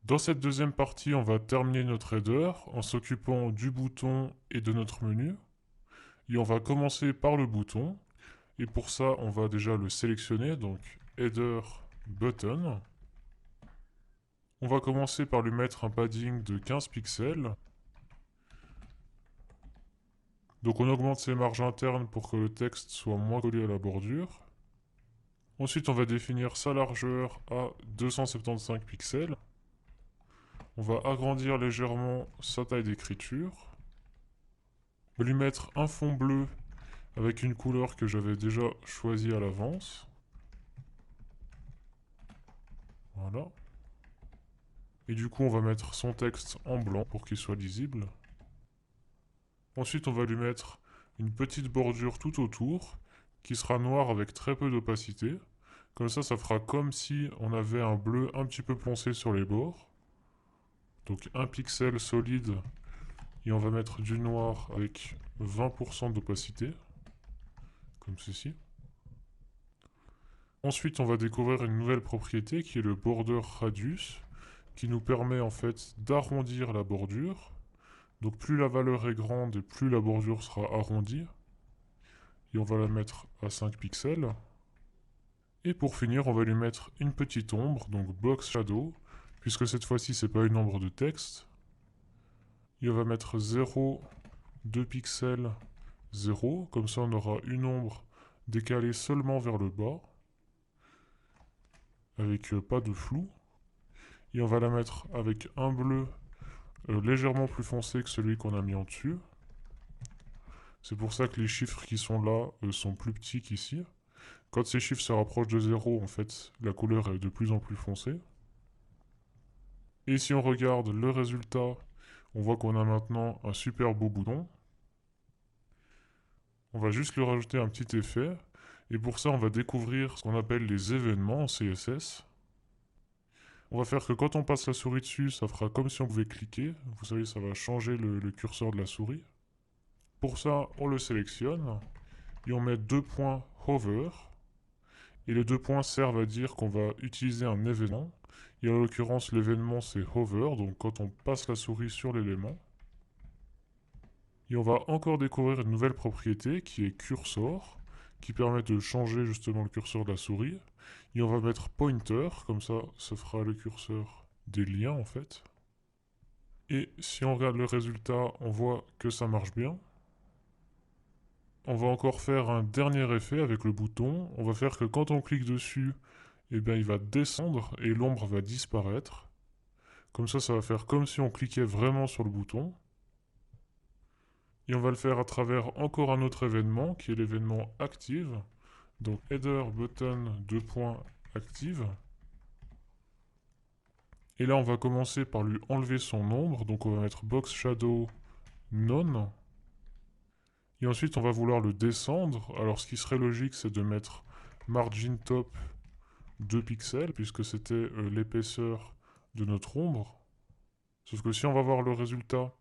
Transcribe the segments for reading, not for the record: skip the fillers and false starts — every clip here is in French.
Dans cette deuxième partie, on va terminer notre header en s'occupant du bouton et de notre menu. Et on va commencer par le bouton. Et pour ça, on va déjà le sélectionner, donc header button. On va commencer par lui mettre un padding de 15 pixels. Donc on augmente ses marges internes pour que le texte soit moins collé à la bordure. Ensuite, on va définir sa largeur à 275 pixels. On va agrandir légèrement sa taille d'écriture. On va lui mettre un fond bleu avec une couleur que j'avais déjà choisie à l'avance. Voilà. Et du coup, on va mettre son texte en blanc pour qu'il soit lisible. Ensuite, on va lui mettre une petite bordure tout autour qui sera noire avec très peu d'opacité. Comme ça fera comme si on avait un bleu un petit peu foncé sur les bords. Donc un pixel solide et on va mettre du noir avec 20% d'opacité, comme ceci. Ensuite, on va découvrir une nouvelle propriété qui est le border radius, qui nous permet en fait d'arrondir la bordure. Donc plus la valeur est grande et plus la bordure sera arrondie. Et on va la mettre à 5 pixels. Et pour finir, on va lui mettre une petite ombre, donc box shadow, puisque cette fois-ci c'est pas une ombre de texte. Et on va mettre 0, 2 pixels, 0, comme ça on aura une ombre décalée seulement vers le bas, avec pas de flou. Et on va la mettre avec un bleu légèrement plus foncé que celui qu'on a mis en dessus. C'est pour ça que les chiffres qui sont là sont plus petits qu'ici. Quand ces chiffres se rapprochent de 0, en fait, la couleur est de plus en plus foncée. Et si on regarde le résultat, on voit qu'on a maintenant un super beau bouton. On va juste lui rajouter un petit effet. Et pour ça, on va découvrir ce qu'on appelle les événements en CSS. On va faire que quand on passe la souris dessus, ça fera comme si on pouvait cliquer. Vous savez, ça va changer le curseur de la souris. Pour ça, on le sélectionne et on met deux points hover. Et les deux points servent à dire qu'on va utiliser un événement. Et en l'occurrence, l'événement c'est hover, donc quand on passe la souris sur l'élément. Et on va encore découvrir une nouvelle propriété qui est cursor, qui permet de changer justement le curseur de la souris. Et on va mettre pointer, comme ça fera le curseur des liens en fait. Et si on regarde le résultat, on voit que ça marche bien. On va encore faire un dernier effet avec le bouton. On va faire que quand on clique dessus, eh bien, il va descendre et l'ombre va disparaître. Comme ça va faire comme si on cliquait vraiment sur le bouton. Et on va le faire à travers encore un autre événement qui est l'événement active. Donc header button 2 points active. Et là on va commencer par lui enlever son ombre. Donc on va mettre box shadow none. Et ensuite on va vouloir le descendre. Alors ce qui serait logique c'est de mettre margin top 2 pixels puisque c'était l'épaisseur de notre ombre. Sauf que si on va voir le résultat,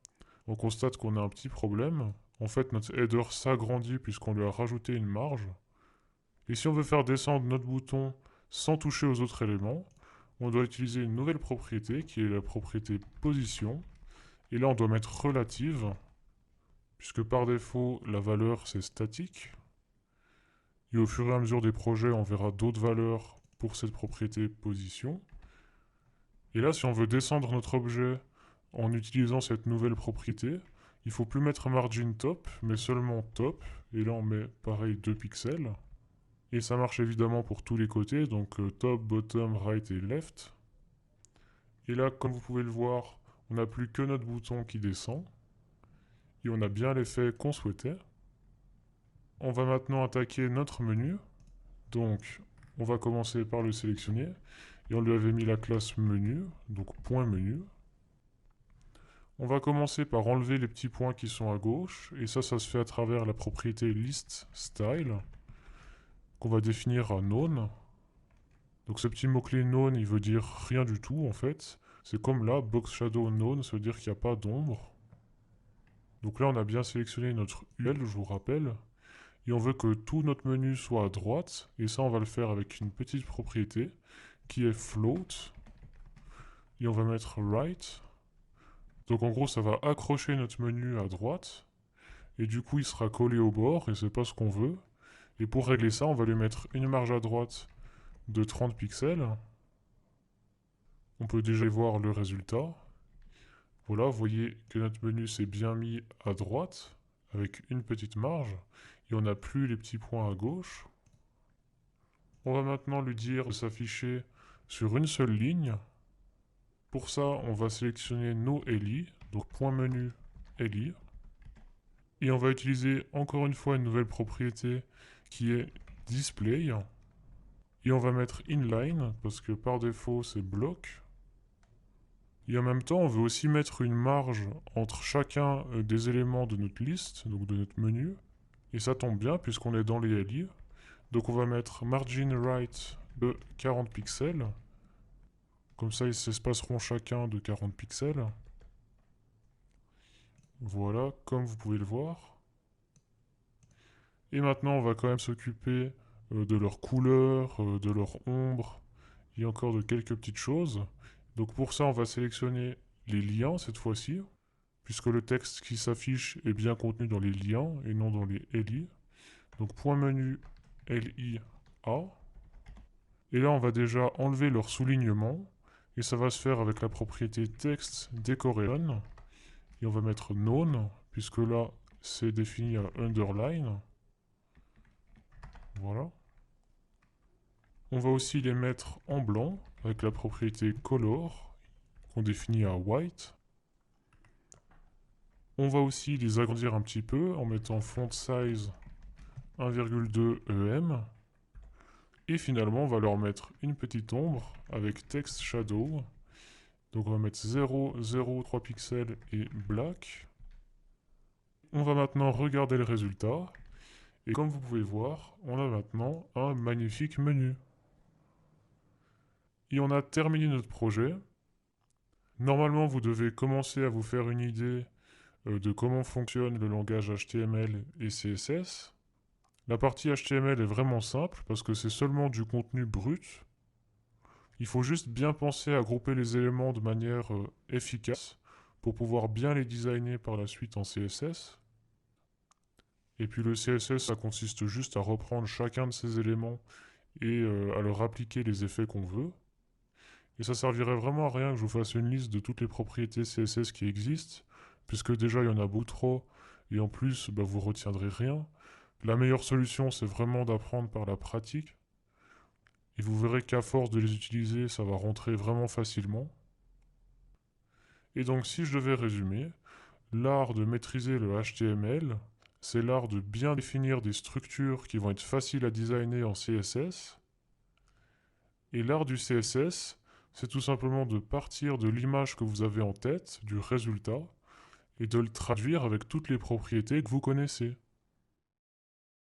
on constate qu'on a un petit problème. En fait, notre header s'agrandit puisqu'on lui a rajouté une marge. Et si on veut faire descendre notre bouton sans toucher aux autres éléments, on doit utiliser une nouvelle propriété qui est la propriété position. Et là, on doit mettre relative, puisque par défaut, la valeur c'est statique. Et au fur et à mesure des projets, on verra d'autres valeurs pour cette propriété position. Et là, si on veut descendre notre objet en utilisant cette nouvelle propriété, il faut plus mettre margin top, mais seulement top. Et là, on met pareil 2 pixels. Et ça marche évidemment pour tous les côtés, donc top, bottom, right et left. Et là, comme vous pouvez le voir, on n'a plus que notre bouton qui descend. Et on a bien l'effet qu'on souhaitait. On va maintenant attaquer notre menu. Donc, on va commencer par le sélectionner. Et on lui avait mis la classe menu, donc point menu. On va commencer par enlever les petits points qui sont à gauche. Et ça se fait à travers la propriété list style, qu'on va définir à none. Donc ce petit mot-clé none, il veut dire rien du tout en fait. C'est comme là, box shadow none, ça veut dire qu'il n'y a pas d'ombre. Donc là, on a bien sélectionné notre UL, je vous rappelle. Et on veut que tout notre menu soit à droite. Et ça, on va le faire avec une petite propriété qui est float. Et on va mettre right. Donc en gros, ça va accrocher notre menu à droite. Et du coup, il sera collé au bord et c'est pas ce qu'on veut. Et pour régler ça, on va lui mettre une marge à droite de 30 pixels. On peut déjà voir le résultat. Voilà, vous voyez que notre menu s'est bien mis à droite avec une petite marge. Et on n'a plus les petits points à gauche. On va maintenant lui dire de s'afficher sur une seule ligne. Pour ça, on va sélectionner nos ELI, donc point menu ELI. Et on va utiliser encore une fois une nouvelle propriété qui est display. Et on va mettre inline parce que par défaut c'est bloc. Et en même temps, on veut aussi mettre une marge entre chacun des éléments de notre liste, donc de notre menu. Et ça tombe bien puisqu'on est dans les LI. Donc on va mettre margin right de 40 pixels. Comme ça, ils s'espaceront chacun de 40 pixels. Voilà, comme vous pouvez le voir. Et maintenant, on va quand même s'occuper de leur couleur, de leur ombre, et encore de quelques petites choses. Donc pour ça, on va sélectionner les liens cette fois-ci, puisque le texte qui s'affiche est bien contenu dans les liens et non dans les LI. Donc point menu LIA. Et là, on va déjà enlever leur soulignement, et ça va se faire avec la propriété text decoration. Et on va mettre known, puisque là, c'est défini à underline. Voilà. On va aussi les mettre en blanc avec la propriété color qu'on définit à white. On va aussi les agrandir un petit peu en mettant font size 1,2 EM. Et finalement, on va leur mettre une petite ombre avec text shadow. Donc on va mettre 0,03 pixels et black. On va maintenant regarder le résultat. Et comme vous pouvez voir, on a maintenant un magnifique menu. Et on a terminé notre projet. Normalement, vous devez commencer à vous faire une idée de comment fonctionne le langage HTML et CSS. La partie HTML est vraiment simple parce que c'est seulement du contenu brut. Il faut juste bien penser à grouper les éléments de manière efficace pour pouvoir bien les designer par la suite en CSS. Et puis le CSS, ça consiste juste à reprendre chacun de ces éléments et à leur appliquer les effets qu'on veut. Et ça servirait vraiment à rien que je vous fasse une liste de toutes les propriétés CSS qui existent, puisque déjà il y en a beaucoup trop, et en plus vous retiendrez rien. La meilleure solution, c'est vraiment d'apprendre par la pratique. Et vous verrez qu'à force de les utiliser, ça va rentrer vraiment facilement. Et donc si je devais résumer, l'art de maîtriser le HTML, c'est l'art de bien définir des structures qui vont être faciles à designer en CSS. Et l'art du CSS, c'est tout simplement de partir de l'image que vous avez en tête, du résultat, et de le traduire avec toutes les propriétés que vous connaissez.